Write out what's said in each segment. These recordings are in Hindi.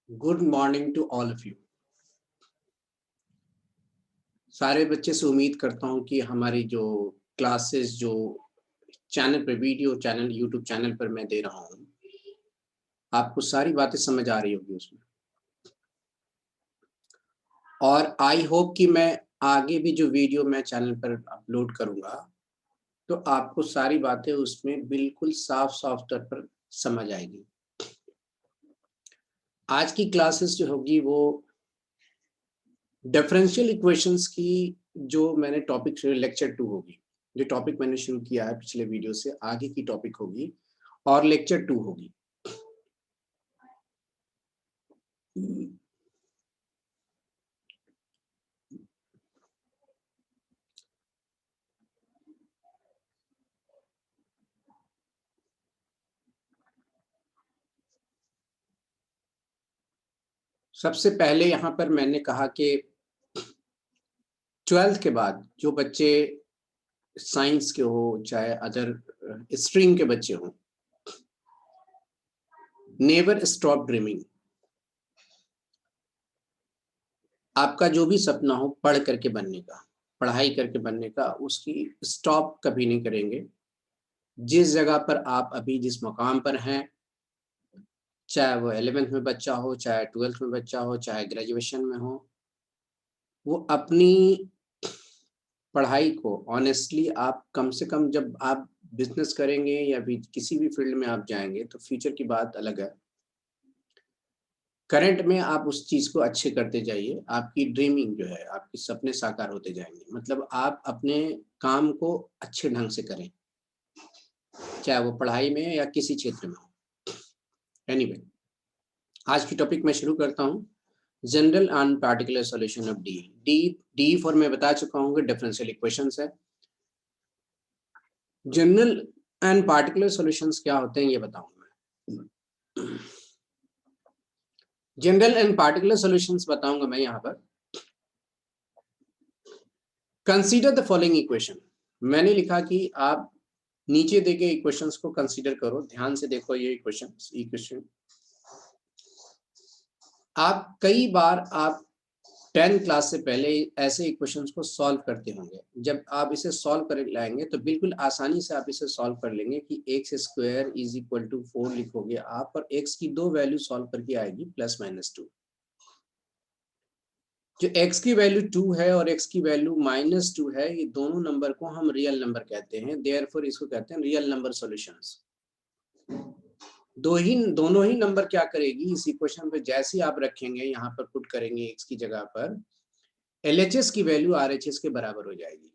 Good morning to all of you. सारे बच्चे से उम्मीद करता हूँ कि हमारी जो क्लासेस जो चैनल पर वीडियो चैनल यूट्यूब चैनल पर मैं दे रहा हूँ, आपको सारी बातें समझ आ रही होगी उसमें। और आई होप कि मैं आगे भी जो वीडियो मैं चैनल पर अपलोड करूँगा, तो आपको सारी बातें उसमें बिल्कुल साफ-साफ तौर पर समझ आएगी। आज की क्लासेस जो होगी वो डिफरेंशियल इक्वेशंस की जो मैंने टॉपिक लेक्चर 2 होगी। जो टॉपिक मैंने शुरू किया है पिछले वीडियो से आगे की टॉपिक होगी और लेक्चर 2 होगी। सबसे पहले यहाँ पर मैंने कहा कि 12th के बाद जो बच्चे साइंस के हो चाहे अदर स्ट्रीम के बच्चे हों, नेवर स्टॉप ड्रीमिंग। आपका जो भी सपना हो पढ़ करके बनने का, पढ़ाई करके बनने का, उसकी स्टॉप कभी नहीं करेंगे। जिस जगह पर आप अभी जिस मकाम पर हैं, चाहे वो 11th में बच्चा हो, चाहे 12th में बच्चा हो, चाहे ग्रेजुएशन में हो, वो अपनी पढ़ाई को ऑनेस्टली आप कम से कम जब आप बिजनेस करेंगे या भी किसी भी फील्ड में आप जाएंगे तो फ्यूचर की बात अलग है। करंट में आप उस चीज को अच्छे करते जाइए, आपकी ड्रीमिंग जो है, आपके सपने साकार होते जाएंगे। मतलब आप अपने काम को अच्छे ढंग से करें, चाहे वो पढ़ाई में या किसी क्षेत्र में हो। एनीवे, आज की टॉपिक मैं शुरू करता हूँ। General and particular solution of D. D for मैं बता चुका हूँ कि डिफरेंशियल इक्वेशंस है। जनरल एंड पार्टिकुलर सॉल्यूशंस क्या होते हैं ये बताऊंगा मैं। जनरल एंड पार्टिकुलर सॉल्यूशंस बताऊंगा मैं यहाँ पर। Consider the following equation. मैंने लिखा कि आप नीचे देखे इक्वेशंस को कंसीडर करो, ध्यान से देखो ये इक्वेशन। आप कई बार आप 10 क्लास से पहले ऐसे इक्वेशंस को सॉल्व करते होंगे। जब आप इसे सॉल्व कर लाएंगे तो बिल्कुल आसानी से आप इसे सॉल्व कर लेंगे कि X square is equal to 4 लिखोगे आप, और एक्स की दो वैल्यू सॉल्व करके आएगी +-2। जो x की वैल्यू 2 है और x की वैल्यू -2 है, ये दोनों नंबर को हम रियल नंबर कहते हैं। देयरफॉर इसको कहते हैं रियल नंबर सॉल्यूशंस। दोनों ही नंबर क्या करेगी, इस इक्वेशन पे जैसे आप रखेंगे, यहाँ पर पुट करेंगे x की जगह पर, LHS की वैल्यू RHS के बराबर हो जाएगी।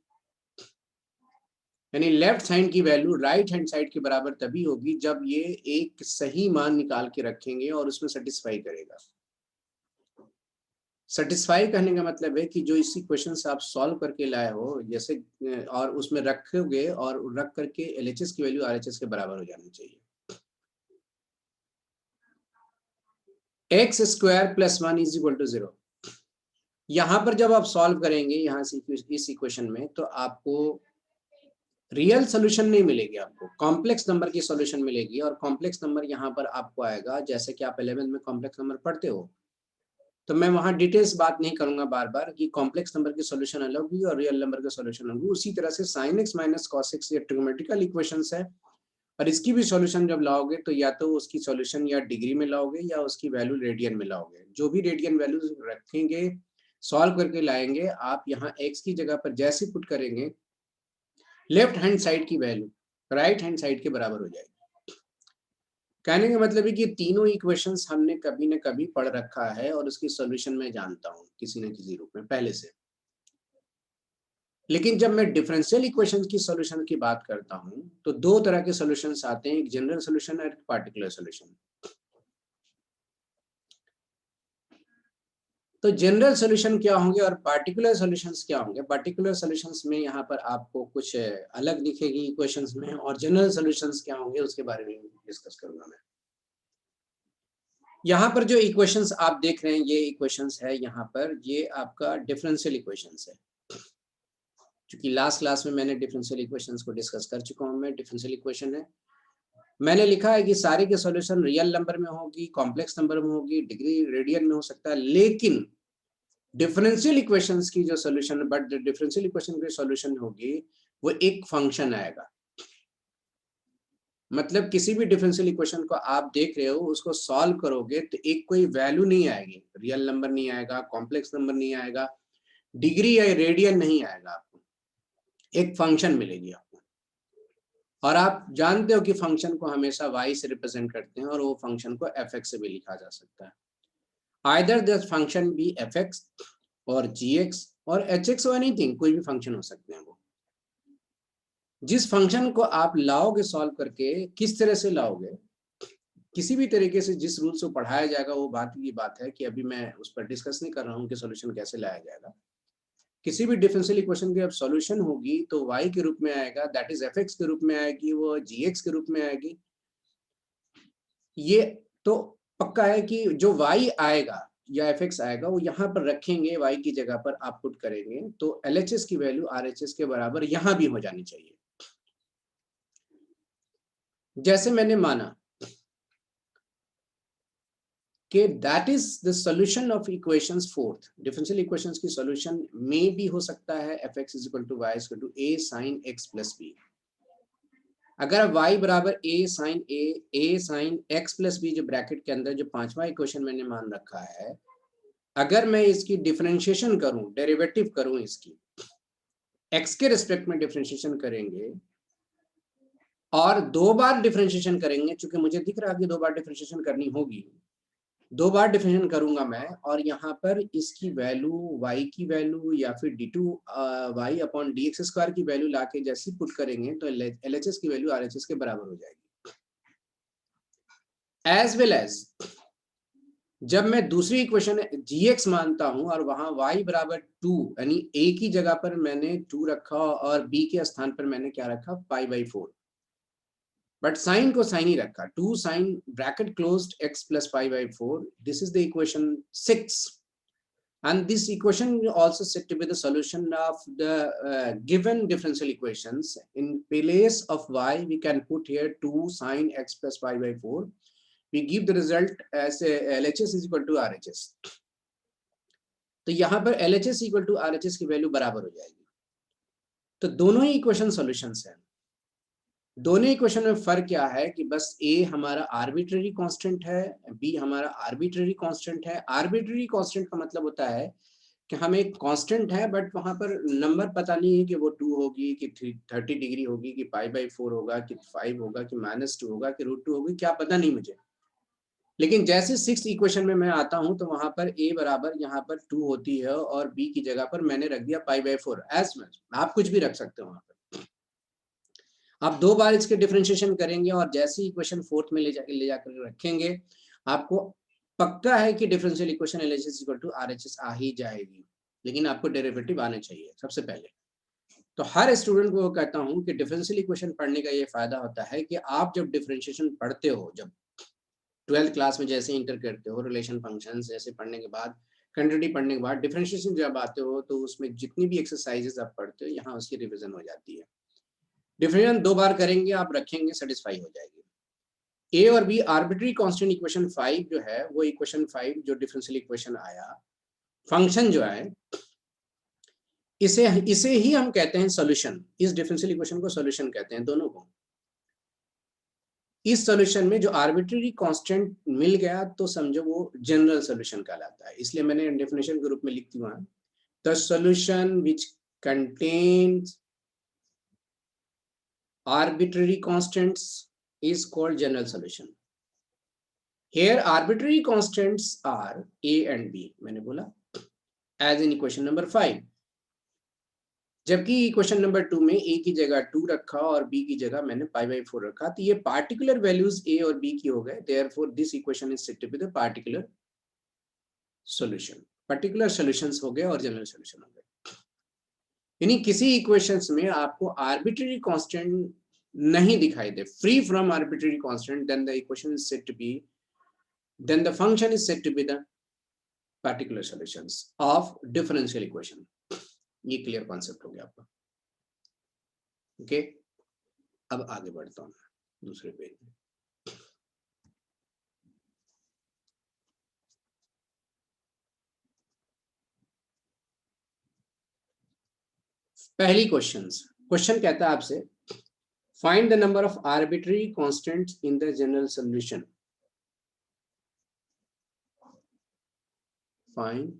यानी लेफ्ट साइड की वैल्यू राइट हैंड साइड के बराबर तभी होगी जब ये एक सही मान निकाल के रखेंगे और उसमें सेटिस्फाई करेगा। सेटिस्फाई करने का मतलब है कि जो इस इक्वेशन से आप सॉल्व करके लाए हो जैसे, और उसमें रखोगे और रख करके LHS की वैल्यू RHS के बराबर हो जानी चाहिए। x square +1 is equal to 0। यहां पर जब आप सॉल्व करेंगे यहां से इस इक्वेशन में, तो आपको रियल सोल्यूशन नहीं मिलेगी, आपको कॉम्प्लेक्स नंबर की सोल्यूशन मिलेगी। और कॉम्प्लेक्स नंबर यहाँ पर आपको आएगा, जैसे कि आप 11th में कॉम्प्लेक्स नंबर पढ़ते हो, तो मैं वहां डिटेल्स बात नहीं करूंगा बार बार कि कॉम्प्लेक्स नंबर की सॉल्यूशन अलग होगी और रियल नंबर का सॉल्यूशन अलग होगी। उसी तरह से sin x minus cos x ये ट्रिग्नोमेट्रिकल इक्वेशंस है, और इसकी भी सॉल्यूशन जब लाओगे तो या तो उसकी सॉल्यूशन या डिग्री में लाओगे या उसकी वैल्यू रेडियन में लाओगे। जो भी रेडियन वैल्यू रखेंगे, सॉल्व करके लाएंगे, आप यहाँ x की जगह पर जैसे पुट करेंगे, लेफ्ट हैंड साइड की वैल्यू राइट हैंड साइड के बराबर हो जाएगी। कहने का मतलब है कि तीनों इक्वेशंस हमने कभी न कभी पढ़ रखा है और उसकी सॉल्यूशन मैं जानता हूं किसी न किसी रूप में पहले से। लेकिन जब मैं डिफरेंशियल इक्वेशंस की सॉल्यूशन की बात करता हूं तो दो तरह के सॉल्यूशंस आते हैं, एक जनरल सॉल्यूशन और एक पार्टिकुलर सॉल्यूशन। तो जनरल सॉल्यूशन क्या होंगे और पार्टिकुलर सॉल्यूशंस क्या होंगे। पार्टिकुलर सॉल्यूशंस में यहाँ पर आपको कुछ अलग दिखेगी इक्वेशंस में, और जनरल सॉल्यूशंस क्या होंगे उसके बारे में डिस्कस करूंगा मैं। यहाँ पर जो इक्वेशंस आप देख रहे हैं, ये इक्वेशंस है यहाँ पर, ये आपका डिफरेंशियल इक्वेशंस है। क्योंकि लास्ट क्लास में मैंने डिफरेंशियल इक्वेशंस को डिस्कस कर चुका हूँ मैं। डिफरेंशियल इक्वेशन है मैंने लिखा है कि सारे के सॉल्यूशन रियल नंबर में होगी, कॉम्प्लेक्स नंबर में होगी, डिग्री रेडियन में हो सकता है, लेकिन डिफरेंशियल इक्वेशंस की जो सॉल्यूशन, बट डिफरेंशियल इक्वेशन की सॉल्यूशन होगी वो एक फंक्शन आएगा। मतलब किसी भी डिफरेंशियल इक्वेशन को आप देख रहे हो, उसको सॉल्व करोगे तो एक कोई वैल्यू नहीं आएगी, रियल नंबर नहीं आएगा, कॉम्प्लेक्स नंबर नहीं आएगा, डिग्री या रेडियन नहीं आएगा, आपको एक फंक्शन मिलेगी आपको। और आप जानते हो कि फंक्शन को हमेशा y से रिप्रेजेंट करते हैं और वो फंक्शन को fx से भी लिखा जा सकता है। Either this function be fx और gx और hx और एनीथिंग, कोई भी फंक्शन हो सकते हैं वो। जिस फंक्शन को आप लाओगे सॉल्व करके, किस तरह से लाओगे, किसी भी तरीके से जिस रूल से पढ़ाया जाएगा, वो बात की बात है कि अभी मैं उस पर डिस्कस नहीं कर रहा हूँ कि सॉल्यूशन कैसे लाया जाएगा। किसी भी डिफरेंशियल इक्वेशन की अब सॉल्यूशन होगी तो y के रूप में आएगा, दैट इज fx के रूप में आएगी, वो gx के रूप में आएगी। ये तो पक्का है कि जो y आएगा या fx आएगा वो यहाँ पर रखेंगे, y की जगह पर आप पुट करेंगे तो LHS की वैल्यू RHS के बराबर यहाँ भी हो जानी चाहिए। जैसे मैंने माना कि that is the solution of equations fourth, differential equations की सॉल्यूशन में भी हो सकता है fx = y = a sin x + b। अगर y बराबर a sin x + b जो ब्रैकेट के अंदर जो पांचवा इक्वेशन मैंने मान रखा है, अगर मैं इसकी डिफरेंशिएशन करूं, डेरिवेटिव करूं, इसकी x के रिस्पेक्ट में डिफरेंशिएशन करेंगे और 2 बार डिफरेंशिएशन करेंगे, चूंकि मुझे दिख रहा है कि 2 बार डिफरेंशिएशन करनी होगी, 2 बार डिफरेंशिएशन करूंगा मैं और यहाँ पर इसकी वैल्यू y की वैल्यू या फिर d2y/dx² की वैल्यू लाके जैसे पुट करेंगे तो LHS की वैल्यू RHS के बराबर हो जाएगी। एज वेल एज जब मैं दूसरी इक्वेशन gx मानता हूं और वहां y बराबर 2, यानी a की जगह पर मैंने 2 रखा और b के स्थान पर मैंने क्या रखा, π/4, बट साइन को साइन ही रखा, 2 sin bracket closed x + π/4, this is the equation 6 and this equation also said to be the solution of the given differential equations. In place of y we can put here 2 sin x + π/4, we give the result as LHS = RHS। तो यहाँ पर LHS = RHS की वैल्यू बराबर हो जाएगी। तो दोनों ही इक्वेशन सॉल्यूशंस हैं। दोनों इक्वेशन में फर्क क्या है कि बस a हमारा आर्बिट्रेरी कांस्टेंट है, b हमारा आर्बिट्रेरी कांस्टेंट है। आर्बिट्रेरी कांस्टेंट का मतलब होता है कि हमें एक कांस्टेंट है बट वहां पर नंबर पता नहीं है कि वो 2 होगी कि 30 डिग्री होगी कि π/4 होगा कि 5 होगा कि -2 होगा कि √2 होगी, क्या पता नहीं मुझे। लेकिन जैसे 6th इक्वेशन में मैं आता हूं तो वहां पर a बराबर यहाँ पर 2 होती है और b की जगह पर मैंने रख दिया π/4 एज मच। आप कुछ भी रख सकते हो वहां पर। आप 2 बार इसके डिफरेंशिएशन करेंगे और जैसे इक्वेशन फोर्थ में ले जाकर रखेंगे, आपको पक्का है कि डिफरेंशियल इक्वेशन LHS = RHS आ ही जाएगी, लेकिन आपको डेरिवेटिव आने चाहिए सबसे पहले। तो हर स्टूडेंट को कहता हूं कि डिफरेंशियल इक्वेशन पढ़ने का ये फायदा होता है कि आप जब डिफरेंशिएशन पढ़ते हो, जब 12th क्लास में जैसे इंटर करते हो, रिलेशन फंक्शंस जैसे पढ़ने के बाद, कंटिन्यूटी पढ़ने के बाद डिफरेंशिएशन जब आते हो तो उसमें जितनी भी एक्सरसाइजेस आप पढ़ते हो यहाँ उसकी रिविजन हो जाती है। डिफरेंशिएशन 2 बार करेंगे, आप रखेंगे, सेटिस्फाई हो जाएगी। ए और बी आर्बिट्री कांस्टेंट इक्वेशन 5 जो है वो इक्वेशन 5 जो डिफरेंशियल इक्वेशन आया, फंक्शन जो है, इसे ही हम कहते हैं सॉल्यूशन। इस डिफरेंशियल इक्वेशन को सॉल्यूशन कहते हैं दोनों को। इस सॉल्यूशन में जो आर्बिट्री कांस्टेंट मिल गया तो समझो वो जनरल सॉल्यूशन कहलाता है। इसलिए मैंने डेफिनेशन के रूप में लिख दिया, the solution which contains arbitrary constants is called general solution. Here arbitrary constants are a and b, मैंने बोला, as in equation number 5, जबकि इक्वेशन नंबर 2 में a की जगह 2 रखा और b की जगह मैंने π/4 रखा, तो ये पार्टिकुलर वैल्यूज a और b की हो गए। Therefore this equation is said to be the particular solution. Particular solutions हो गए और जनरल सॉल्यूशन हो गए। यानी किसी इक्वेशंस में आपको आर्बिट्ररी कांस्टेंट नहीं दिखाई दे, free from arbitrary constant, then the equation is said to be, then the function is said to be the particular solutions of differential equation। ये क्लियर कॉन्सेप्ट हो गया आपका। ओके, अब आगे बढ़ता हूँ दूसरे पेज में। पहली क्वेश्चन कहता है आपसे find the number of arbitrary constants in the general solution. Find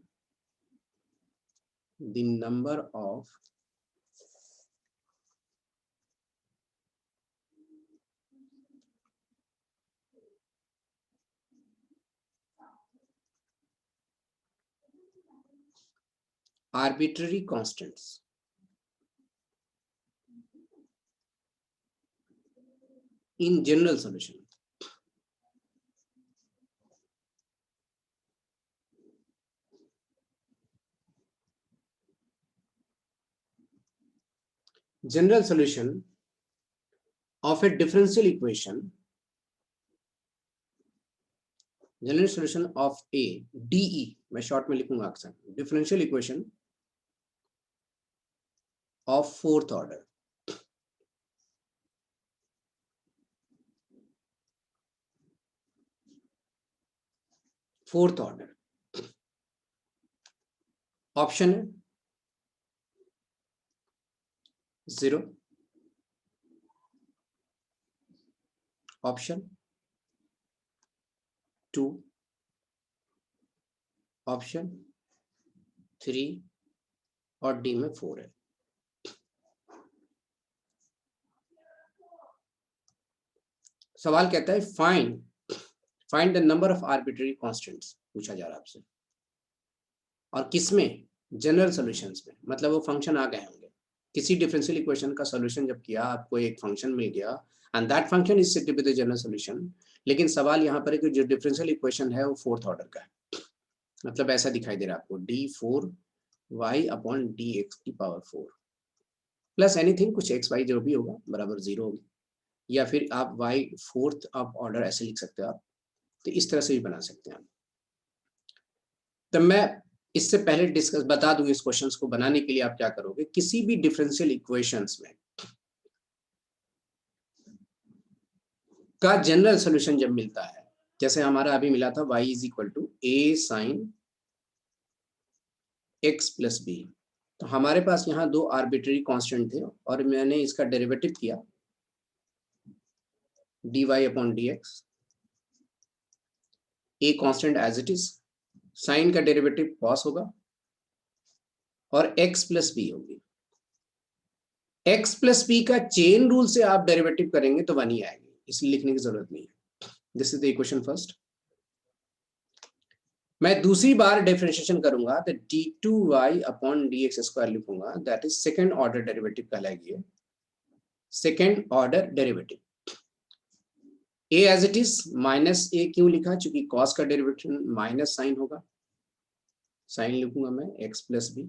the number of arbitrary constants in general solution। general solution of a differential equation, general solution of a DE, मैं शॉर्ट में लिखूंगा अक्सर, differential equation of fourth order. Fourth order option है 0, ऑप्शन 2, ऑप्शन 3 और डी में 4 है। सवाल कहता है find the number of arbitrary constants पूछा जा रहा है आपसे, और किसमें? जनरल सॉल्यूशंस में, मतलब वो फंक्शन आ गए होंगे। किसी डिफरेंशियल इक्वेशन का सॉल्यूशन जब किया, आपको एक फंक्शन मिल गया and that function is said to be the general solution. लेकिन सवाल यहाँ पर है कि जो डिफरेंशियल इक्वेशन है वो फोर्थ ऑर्डर का है, मतलब ऐसा दिखाई दे रहा है आपको d4y अपॉन dx की पावर 4 प्लस एनीथिंग, कुछ x y जो भी होगा बराबर 0 होगी, या फिर आप y फोर्थ ऑफ ऑर्डर ऐसे लिख सकते हो आप, तो इस तरह से भी बना सकते हैं आप। तो मैं इससे पहले डिस्कस बता दूं, इस क्वेश्चंस को बनाने के लिए आप क्या करोगे, किसी भी डिफरेंशियल इक्वेशंस में का जनरल सॉल्यूशन जब मिलता है, जैसे हमारा अभी मिला था y is equal to a sine x plus B, तो हमारे पास यहाँ दो आर्बिट्ररी कांस्टेंट थे और मैंने इसका डेरिवेटिव किया dy upon dx, a constant as it is, sine का डेरिवेटिव cos होगा और x प्लस बी होगी। x प्लस बी का चेन रूल से आप डेरिवेटिव करेंगे तो 1 ही आएगी, इसलिए लिखने की जरूरत नहीं है। This is the equation first. मैं दूसरी बार डिफरेंशिएशन करूंगा तो d2y अपॉन dx स्क्वायर लिखूंगा, that is second order derivative कहलाएगी, second order derivative. a as it is minus a क्यों लिखा, चूंकि cos का डेरिवेटिव माइनस साइन होगा, साइन लिखूंगा मैं x प्लस बी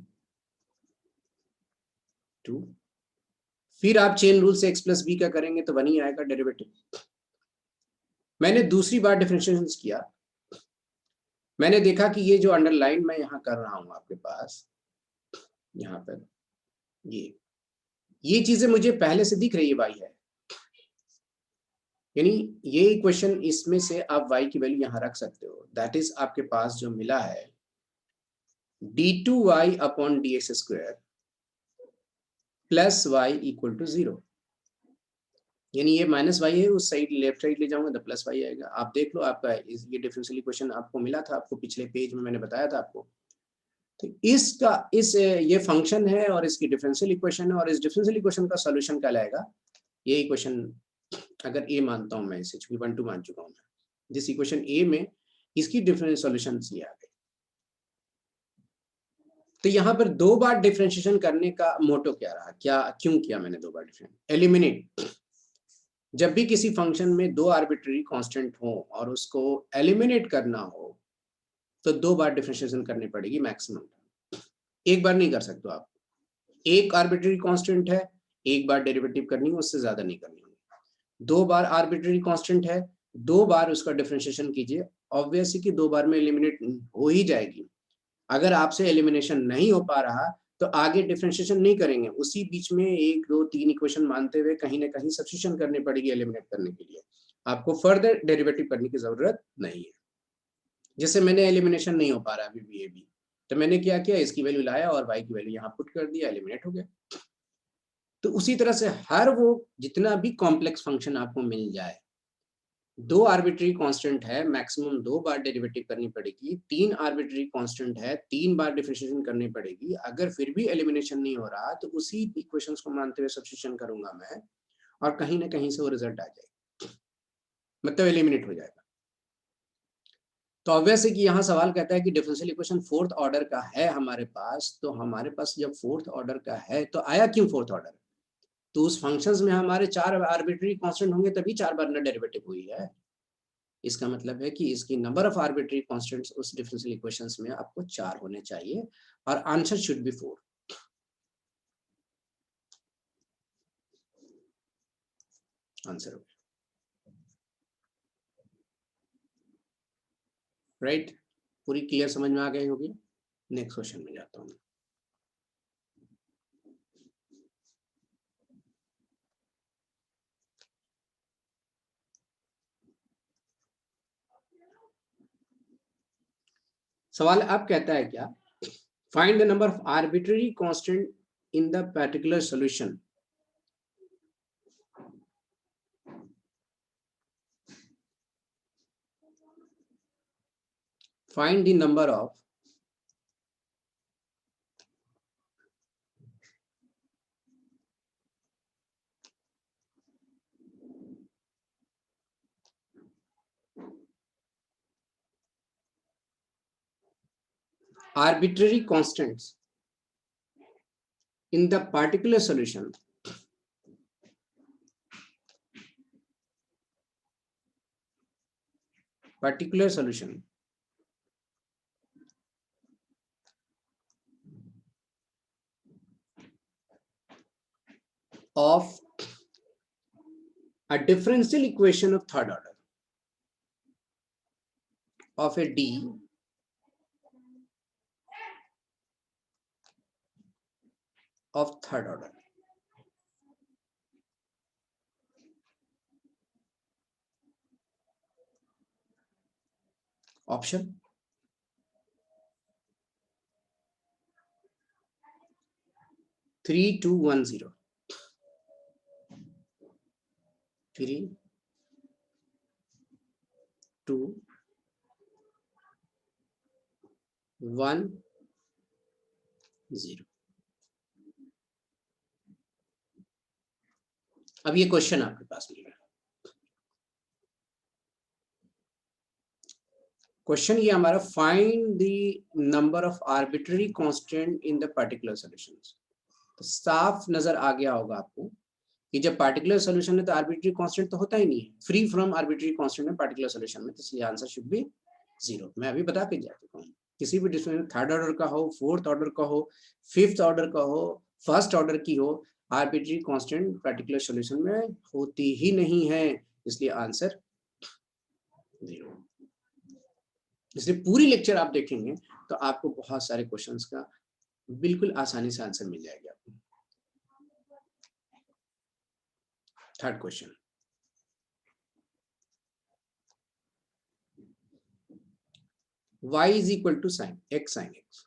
2, फिर आप चेन रूल से x प्लस बी का करेंगे तो 1 ही आएगा डेरिवेटिव। मैंने दूसरी बार डिफरेंशिएशन किया, मैंने देखा कि ये जो अंडरलाइन मैं यहाँ कर रहा हूं आपके पास, यहाँ पर ये चीजें मुझे पहले से दिख रही है, y है, यानी ये इक्वेशन, इसमें से आप y की वैल्यू यहाँ रख सकते हो। दैट इज आपके पास जो मिला है d2y upon dx square plus y equal to 0, यानी ये माइनस y है, उस साइड लेफ्ट साइड ले जाऊंगा तो प्लस y आएगा। आप देख लो, आपका ये डिफरेंशियल इक्वेशन आपको मिला था, आपको पिछले पेज में मैंने बताया था आपको। तो ये फंक्शन है और इसकी डिफरेंशियल इक्वेशन है, और इस डिफरेंशियल इक्वेशन का सॉल्यूशन कहलाएगा ये इक्वेशन। अगर ए मानता हूं मैं इसे, चूंकि 1 2 मान चुका हूं मैं, जिस इक्वेशन ए में इसकी डिफरेंशियल सॉल्यूशन ये आ गए। तो यहाँ पर 2 बार डिफरेंशिएशन करने का मोटो क्या रहा, क्यों किया मैंने 2 बार डिफरेंशिएशन? एलिमिनेट, जब भी किसी फंक्शन में 2 आर्बिट्ररी कांस्टेंट हो और उसको एलिमिनेट करना हो तो 2 बार डिफरेंशिएशन करनी पड़ेगी मैक्सिमम, एक बार नहीं कर सकते आप। एक आर्बिट्ररी कांस्टेंट है, एक बार डेरिवेटिव करनी है, उससे ज्यादा नहीं करनी होगी। 2 बार आर्बिट्ररी कांस्टेंट है, 2 बार उसका डिफरेंशिएशन कीजिए, ऑब्वियसली कि 2 बार में एलिमिनेट हो ही जाएगी। अगर आपसे एलिमिनेशन नहीं हो पा रहा तो आगे डिफरेंशिएशन नहीं करेंगे, उसी बीच में 1 2 3 इक्वेशन मानते हुए कहीं ना कहीं सब्स्टिट्यूशन करनी पड़ेगी एलिमिनेट करने के लिए। आपको फर्दर डेरिवेटिव करने की जरूरत नहीं है। जैसे मैंने एलिमिनेशन नहीं हो पा रहा अभी भी, तो मैंने क्या किया, इसकी वैल्यू लाया और y की वैल्यू यहाँ पुट कर दिया, एलिमिनेट हो गया। तो उसी तरह से हर वो जितना भी कॉम्प्लेक्स फंक्शन आपको मिल जाए, 2 आर्बिट्री कांस्टेंट है, मैक्सिमम 2 बार डेरिवेटिव करनी पड़ेगी, 3 आर्बिट्री कांस्टेंट है, 3 बार डिफरेंशिएशन करनी पड़ेगी। अगर फिर भी एलिमिनेशन नहीं हो रहा तो उसी इक्वेशंस को मानते हुए सब्स्टिट्यूशन करूंगा मैं, और कहीं ना कहीं से वो रिजल्ट आ जाएगा, मतलब एलिमिनेट हो जाएगा। तो ऑब्वियस है कि यहाँ सवाल कहता है कि डिफरेंशियल इक्वेशन फोर्थ ऑर्डर का है हमारे पास, तो हमारे पास जब फोर्थ ऑर्डर का है तो आया क्यों फोर्थ ऑर्डर? तो उस फंक्शंस में हमारे 4 आर्बिट्री कांस्टेंट होंगे तभी 4 बार ना डेरिवेटिव हुई है। इसका मतलब है कि इसकी नंबर ऑफ आर्बिट्री कांस्टेंट्स उस डिफरेंशियल इक्वेशंस में आपको 4 होने चाहिए और answer should be 4। Answer right. पूरी क्लियर समझ में आ गई होगी। नेक्स्ट क्वेश्चन में जाता हूँ। सवाल अब कहता है क्या, find the number of arbitrary constant in the particular solution. Find the number of arbitrary constants in the particular solution of a differential equation of third order of a D of third order. Option 3 2 1 0, 3 2 1 0। अब ये क्वेश्चन आपके पास मिल रहा है। क्वेश्चन ये हमारा, find the number of arbitrary constant in the particular solutions. तो साफ नजर आ गया होगा आपको कि जब पार्टिकुलर सॉल्यूशन है तो आर्बिट्री कांस्टेंट तो होता ही नहीं है, फ्री फ्रॉम आर्बिट्री कांस्टेंट है पार्टिकुलर सॉल्यूशन में, तो इसलिए आंसर शुड बी 0। मैं अभी बता के जा चुका हूँ, किसी भी डिफरेंस थर्ड ऑर्डर का हो, फोर्थ ऑर्डर का हो, फिफ्थ ऑर्डर का हो, फर्स्ट ऑर्डर की हो, आर्बिट्री कांस्टेंट पर्टिकुलर सॉल्यूशन में होती ही नहीं है, इसलिए आंसर 0। इसलिए पूरी लेक्चर आप देखेंगे तो आपको बहुत सारे क्वेश्चंस का बिल्कुल आसानी से आंसर मिल जाएगा आपको। Third question, y is equal to sin x sin x।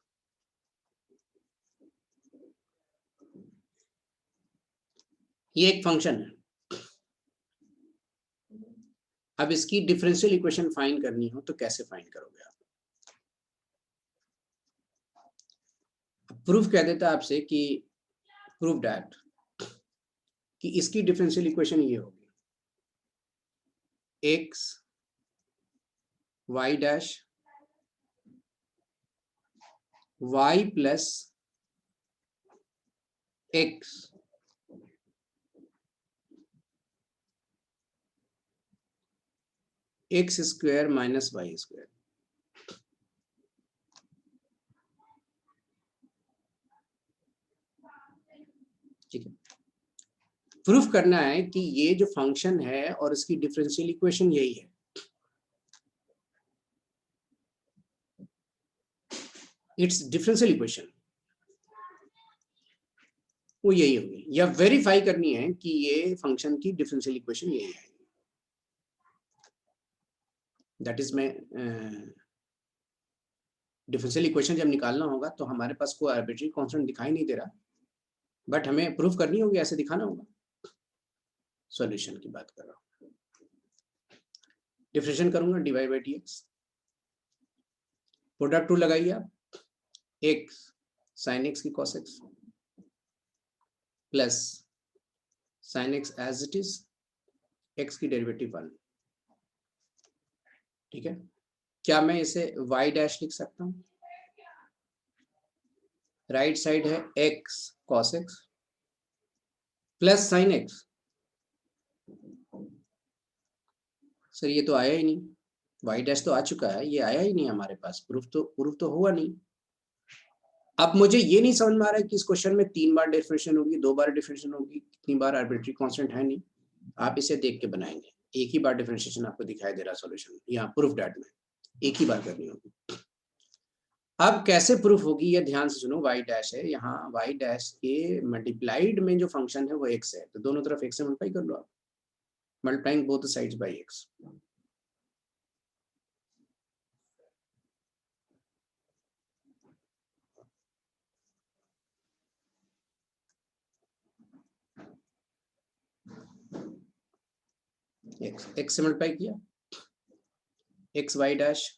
ये एक फंक्शन है। अब इसकी डिफरेंशियल इक्वेशन फाइंड करनी हो तो कैसे फाइंड करोगे आप? प्रूफ कह देता है आपसे कि प्रूफ दैट कि इसकी डिफरेंशियल इक्वेशन ये होगी, x y dash y plus x x square minus Y square. ठीक है, प्रूफ करना है कि ये जो फंक्शन है और इसकी डिफरेंशियल इक्वेशन यही है। इट्स डिफरेंशियल इक्वेशन वो यही होगी, या वेरीफाई करनी है कि ये फंक्शन की डिफरेंशियल इक्वेशन यही है। That is my differential equation जब निकालना होगा तो हमारे पास कोई आर्बिट्री कांस्टेंट दिखाई नहीं दे रहा, बट हमें प्रूफ करनी होगी, ऐसे दिखाना होगा। सॉल्यूशन की बात कर रहा हूँ, डिफरेंशिएशन करूंगा dy by dx, product to लगाइए आप, x sin x की cos x plus sin x as it is, x की डेरिवेटिव 1। ठीक है, क्या मैं इसे y डैश लिख सकता हूँ? राइट साइड है x cos x plus sin x। Sir ये तो आया ही नहीं, y डैश तो आ चुका है, ये आया ही नहीं हमारे पास, प्रूफ तो हुआ नहीं। अब मुझे ये नहीं समझ में आ रहा है कि इस क्वेश्चन में 3 बार डिफरेंशिएशन होगी, 2 बार डिफरेंशिएशन होगी, कितनी बार आर्बिट्री कांस्टेंट है नहीं। आप इसे देख के बनाएंगे, एक ही बार डिफरेंशिएशन आपको दिखाई दे रहा सॉल्यूशन, यहाँ प्रूफ डैट में एक ही बार करनी होगी। अब कैसे प्रूफ होगी ये ध्यान से सुनो, y डैश है, यहाँ y डैश के मल्टीप्लाइड में जो फंक्शन है वो x है, तो दोनों तरफ x से मल्टीप्लाई कर लो आप, multiplying both sides by x। x से मल्टीप्लाई किया, x y dash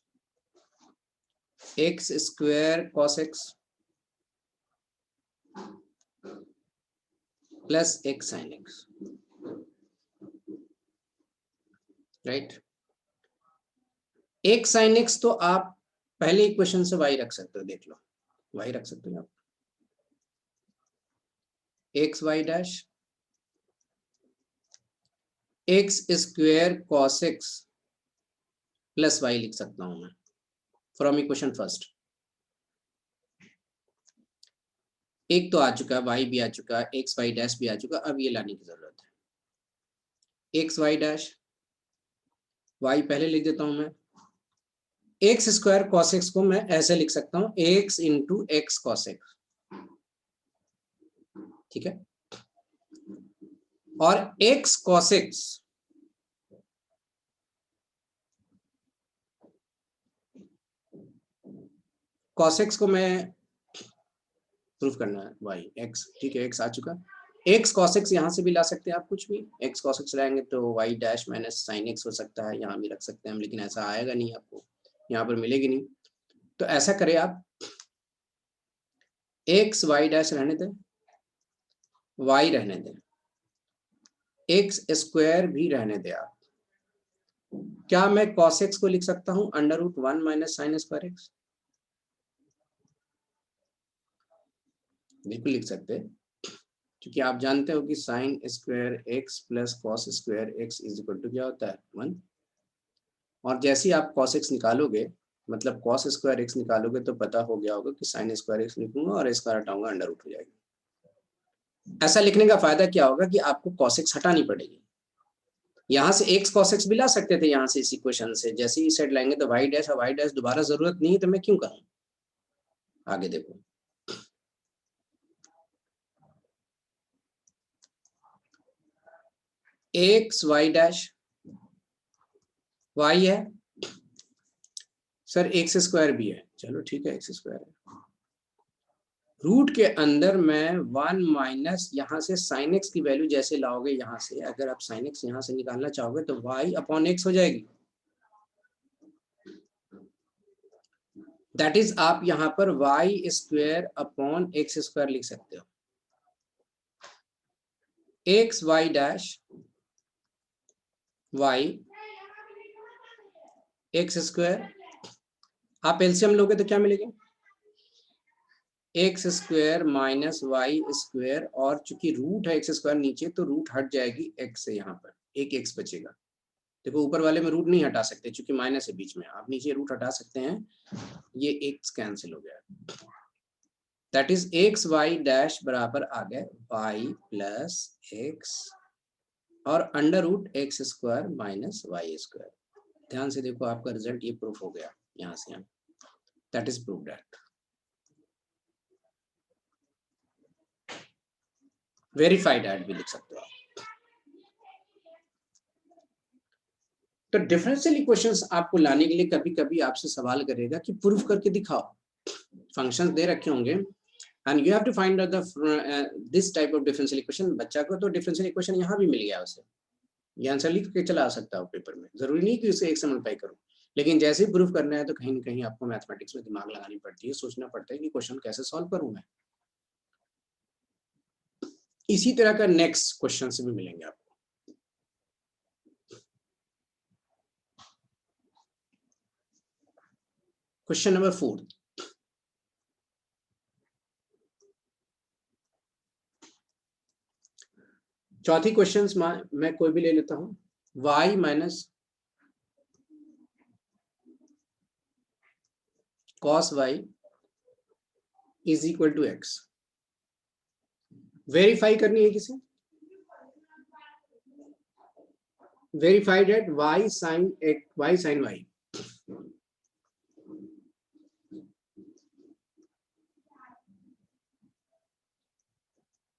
x square cos x plus x sin x, right. x sin x तो आप पहले इक्वेशन से y रख सकते हो, देख लो y रख सकते हो आप, x y dash x square cos x plus y लिख सकता हूं मैं फ्रॉम इक्वेशन फर्स्ट। एक तो आ चुका, y भी आ चुका, x y डैश भी आ चुका, अब ये लाने की जरूरत है। x y डैश, y पहले लिख देता हूं मैं, एक्स स्क्वायर कॉस एक्स को मैं ऐसे लिख सकता हूं x into x cos x, ठीक है। और x cos x cos x को मैं प्रूफ करना है y x, ठीक है, x आ चुका, x cos x यहां से भी ला सकते हैं आप, कुछ भी x cos x लाएंगे तो y dash minus sine x हो सकता है, यहां भी रख सकते हैं हम, लेकिन ऐसा आएगा नहीं, आपको यहाँ पर मिलेगी नहीं। तो ऐसा करें आप, x y डैश रहने दें, y रहने दें, x स्क्वायर भी रहने दें आप। क्या मैं cos x को लिख सकता हूं under root 1 minus sine square X? बिल्कुल लिख सकते हैं, क्योंकि आप जानते हो कि sine square X plus cos square X is equal to क्या होता है 1। और जैसे ही आप cos x निकालोगे, मतलब cos स्क्वायर एक्स निकालोगे, तो पता हो गया होगा कि साइन स्क्वायर एक्स लिखूंगा और स्क्वायर हटाऊंगा अंडर रूट हो जाएगी। ऐसा लिखने का फायदा क्या होगा कि आपको cos x हटानी पड़ेगी, यहाँ से x cos x भी ला सकते थे, यहाँ से इस इक्वेशन से जैसे ही सेट लाएंगे तो y डैश और y डैश दोबारा जरूरत नहीं है, तो मैं क्यों करूं। आगे देखो, x y डैश y है, सर एक्स स्क्वायर भी है, चलो ठीक है एक्स स्क्वायर है, रूट के अंदर मैं 1 माइनस यहाँ से साइन एक्स की वैल्यू जैसे लाओगे, यहाँ से अगर आप साइन एक्स यहाँ से निकालना चाहोगे तो y अपॉन एक्स हो जाएगी। दैट इज आप यहाँ पर y square upon X square लिख सकते हो, X Y dash y X square, आप एलसीएम लोगे तो क्या मिलेगा, X square minus Y square, और चूंकि रूट है एक्स स्क्वायर नीचे, तो रूट हट जाएगी एक्स से, यहाँ पर एक एक्स बचेगा। देखो ऊपर वाले में रूट नहीं हटा सकते क्योंकि माइनस है बीच में, आप नीचे रूट हटा सकते हैं, ये एक्स कैंसिल हो गया। That is X Y dash बराबर आ गए वाई प्लस एक्स और under root X square minus Y square. ध्यान से देखो, आपका रिजल्ट ये प्रूफ हो गया यहाँ से यहाँ, that is proof that. Verified at भी लिख सकते हो आप। तो डिफरेंशियल इक्वेशंस आपको लाने के लिए कभी कभी आपसे सवाल करेगा कि प्रूफ करके दिखाओ, फंक्शंस दे रखे होंगे and you have to find out the this type of differential equation. बच्चा को तो डिफरेंशियल इक्वेशन यहाँ भी मिल गया, उसे ये आंसर लिख के चला सकता है पेपर में, जरूरी नहीं कि उसे एक से मल्टीप्लाई करो, लेकिन जैसे ही प्रूफ करना है तो कहीं ना कहीं आपको मैथमेटिक्स में दिमाग लगानी पड़ती है, सोचना पड़ता है कि क्वेश्चन कैसे सॉल्व करूं मैं। इसी तरह का नेक्स्ट क्वेश्चन से भी मिलेंगे आपको। क्वेश्चन नंबर 4, चौथी क्वेश्चन मैं कोई भी ले लेता हूं, y minus cos y is equal to x। Verify करनी है किसे, verified at y sin y,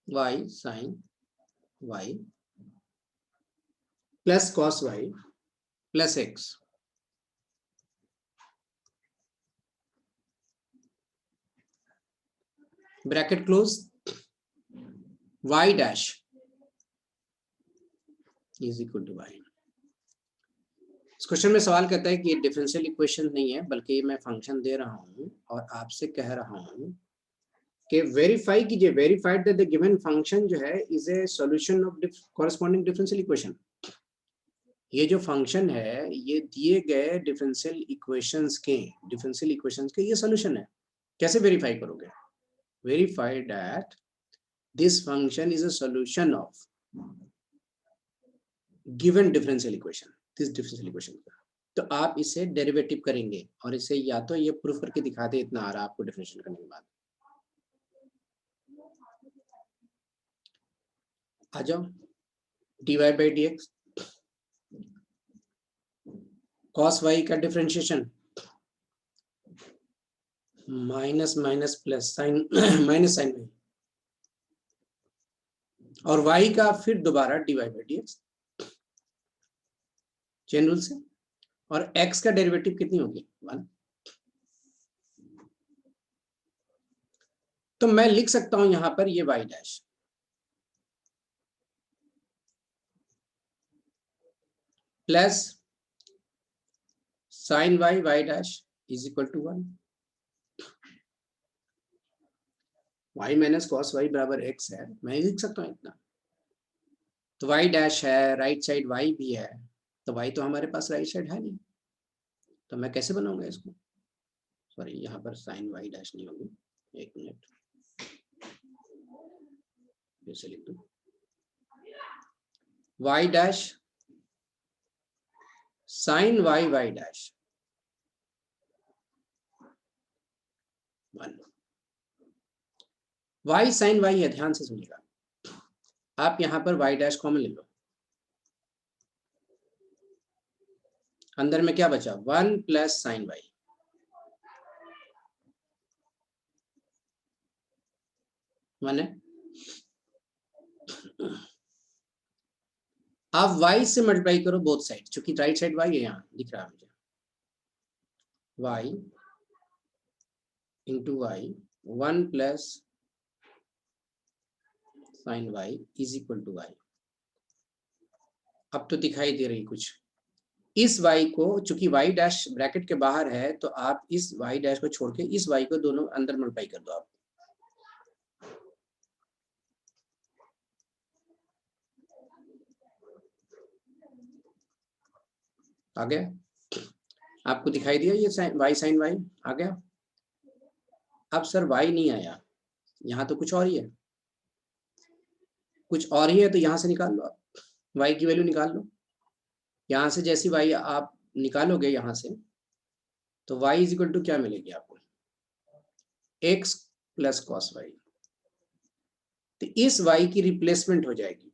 y sin y plus cos y plus x। Bracket close, y dash is equal to y। इस क्वेश्चन में सवाल कहता है कि ये डिफरेंशियल इक्वेशन नहीं है, बल्कि मैं फंक्शन दे रहा हूं और आपसे कह रहा हूं कि वेरीफाई कीजिए, verified that the given function जो है is a solution of corresponding differential equation. ये जो फंक्शन है ये दिए गए डिफरेंशियल इक्वेशंस के ये सॉल्यूशन है। कैसे वेरीफाई करोगे, verify that this function is a solution of given differential equation, this differential equation. तो आप इसे डेरिवेटिव करेंगे और इसे या तो ये प्रूफ करके दिखा दे, इतना आ रहा आपको डिफरेंशियल करने के बाद। आ जाओ, dy by D X, cos y का differentiation minus minus plus sine minus sine y, और y का फिर दोबारा dy by D X chain rule से, और x का डेरिवेटिव कितनी होगी 1। तो मैं लिख सकता हूं यहां पर ये y dash plus sine y dash is equal to 1, y minus cos y बराबर x है, मैं लिख सकता हूं इतना। तो y डैश है, राइट साइड y भी है, तो y तो हमारे पास राइट साइड है नहीं, तो मैं कैसे बनाऊंगा इसको, सॉरी यहाँ पर साइन y डैश नहीं होगी, एक मिनट फिर से लिख दूं, y dash sine y dash 1, y sine y है, ध्यान से सुनिएगा। आप यहां पर y डैश कॉमन ले लो, अंदर में क्या बचा 1 प्लस साइन y, वन है। आप y से मल्टीप्लाई करो बोथ साइड, क्योंकि राइट साइड y है, यहाँ दिख रहा है मुझे, y into y 1 plus sine y is equal to y। अब तो दिखाई दे रही कुछ, इस y को, चूंकि y डैश ब्रैकेट के बाहर है, तो आप इस y डैश को छोड़ के इस y को दोनों अंदर मल्टीप्लाई कर दो आप, आ गया, आपको दिखाई दिया ये y साइन y आ गया। अब सर y नहीं आया, यहाँ तो कुछ और ही है, कुछ और ही है, तो यहाँ से निकाल लो आप, y की वैल्यू निकाल लो, यहाँ से जैसी y आप निकालोगे यहाँ से, तो y इज इक्वल टू क्या मिलेगी आपको, x प्लस कॉस y। तो इस y की रिप्लेसमेंट हो जाएगी,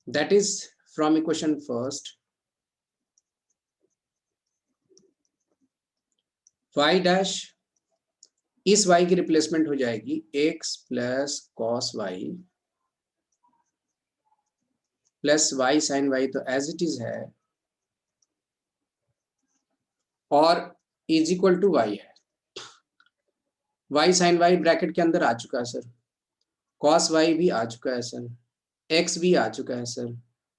that is from equation first, y dash इस y की रिप्लेसमेंट हो जाएगी x plus cos y plus y sine y, तो एज इट इज है और इज इक्वल टू वाई है, वाई साइन वाई ब्रैकेट के अंदर आ चुका है सर, कॉस वाई भी आ चुका है सर, एक्स भी आ चुका है सर,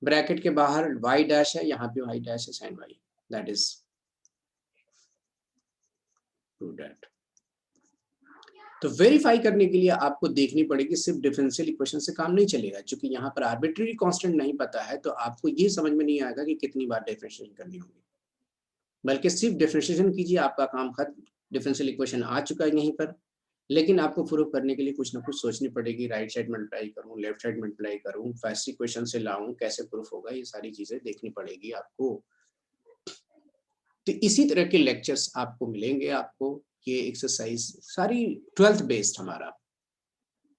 ब्रैकेट के बाहर वाई डैश है, यहाँ पे वाई डैश है sine Y, that is to that. तो वेरीफाई करने के लिए आपको देखनी पड़ेगी, सिर्फ डिफरेंशियल इक्वेशन से काम नहीं चलेगा, क्योंकि यहाँ पर आर्बिट्रेरी कांस्टेंट नहीं पता है तो आपको ये समझ में नहीं आएगा कि कितनी बार डिफरेंशिएशन करनी होगी, बल्कि सिर्फ डिफरेंशिएशन कीजिए, आपका काम खत्म, डिफरेंशियल इक्वेशन आ चुका है यहीं पर। लेकिन आपको प्रूव करने के लिए कुछ ना कुछ सोचनी पड़ेगी, राइट साइड मल्टीप्लाई करूँ, लेफ्ट साइड मल्टीप्लाई करूँ, फर्स्ट इक्वेशन से लाऊं, कैसे प्रूफ होगा, ये सारी चीजें देखनी पड़ेगी आपको। तो इसी तरह के लेक्चर्स आपको मिलेंगे, आपको ये एक्सरसाइज सारी 12th बेस्ड हमारा।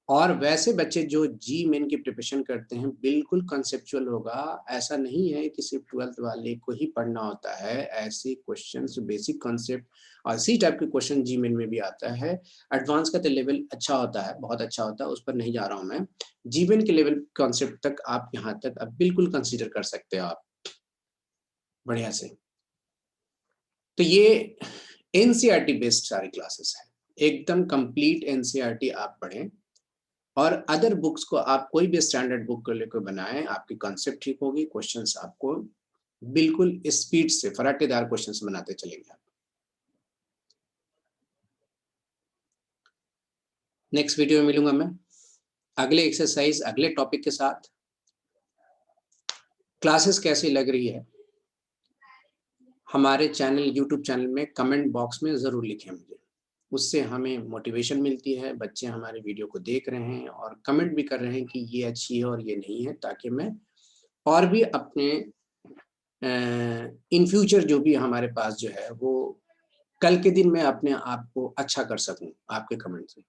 और वैसे बच्चे जो जी मेन की प्रिपरेशन करते हैं बिल्कुल कंसेप्चुअल होगा, ऐसा नहीं है कि सिर्फ 12th वाले को ही पढ़ना होता है, ऐसे क्वेश्चंस बेसिक कॉन्सेप्ट और इसी टाइप के क्वेश्चन जी मेन में भी आता है। एडवांस का तो लेवल अच्छा होता है, बहुत अच्छा होता है, उस पर नहीं जा रहा हूँ मैं, जी मेन के लेवल कॉन्सेप्ट तक आप यहाँ तक अब बिल्कुल कंसिडर कर सकते हो आप बढ़िया से। तो ये एनसीईआरटी बेस्ड सारी क्लासेस है, एकदम कंप्लीट एनसीईआरटी आप पढ़ें और अदर बुक्स को आप कोई भी स्टैंडर्ड बुक को लेकर बनाएं, आपकी कॉन्सेप्ट ठीक होगी, क्वेश्चंस आपको बिल्कुल स्पीड से फराटेदार क्वेश्चंस बनाते चलेंगे आप। नेक्स्ट वीडियो में मिलूंगा मैं अगले एक्सरसाइज अगले टॉपिक के साथ। क्लासेस कैसी लग रही है हमारे चैनल यूट्यूब चैनल में कमेंट बॉक्स में जरूर लिखें मुझे, उससे हमें मोटिवेशन मिलती है, बच्चे हमारे वीडियो को देख रहे हैं और कमेंट भी कर रहे हैं कि ये अच्छी है और ये नहीं है, ताकि मैं और भी अपने इन फ्यूचर जो भी हमारे पास जो है वो कल के दिन मैं अपने आप को अच्छा कर सकूं आपके कमेंट से।